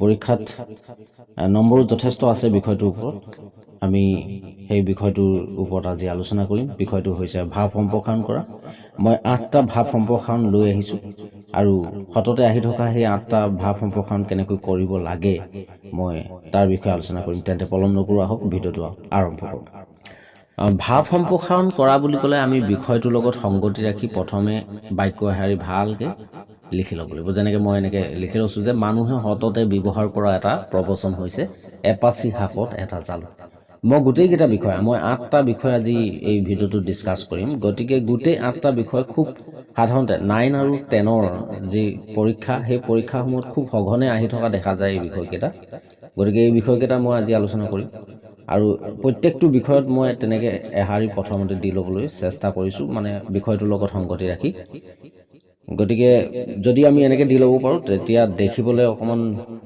পৰীক্ষাত নম্বৰো যথেষ্ট আছে বিষয়টোৰ ওপৰত আমি সেই বিষয়টোৰ ওপৰত আজি আলোচনা কৰিম বিষয়টো হৈছে ভাৱ সম্প্ৰসাৰণ কৰা মই 8টা ভাৱ সম্প্ৰসাৰণ লৈ আহিছো আৰু সততে আহি থকা সেই 8টা ভাৱ সম্প্ৰসাৰণ কেনেকৈ কৰিব লাগে মই তাৰ বিষয়ে আলোচনা কৰিম তেন্তে পলম নকৰোঁ আহক ভিডিঅ'টো আৰম্ভ কৰোঁ ভাৱ সম্প্ৰসাৰণ কৰা বুলি ক'লে আমি বিষয়টোৰ লগত সংগতি ৰাখি প্ৰথমে বাক্য এশাৰী ভালকৈ লিখি ল'ব লাগিব যেনেকৈ মই এনেকৈ লিখি লৈছোঁ যে মানুহে সততে ব্যৱহাৰ কৰা এটা প্ৰবচন হৈছে এপাচি শাকত এটা জাল মই গোটেইকেইটা বিষয় মই 8টা বিষয় আজি এই ভিডিঅ'টো ডিছকাছ কৰিম গতিকে গোটেই 8টা বিষয় খুব সাধাৰণতে 9 আৰু 10ৰ যি পৰীক্ষা সেই পৰীক্ষাসমূহত খুব সঘনে আহি থকা দেখা যায় এই বিষয়কেইটা গতিকে এই বিষয়কেইটা মই আজি আলোচনা কৰিম আৰু প্ৰত্যেকটো বিষয়ত মই তেনেকৈ এশাৰী প্ৰথমতে দি ল'বলৈ চেষ্টা কৰিছোঁ মানে বিষয়টোৰ লগত সংগতি ৰাখি গতিকে যদি আমি এনেকৈ দি ল'ব পাৰোঁ তেতিয়া দেখিবলৈ অকণমান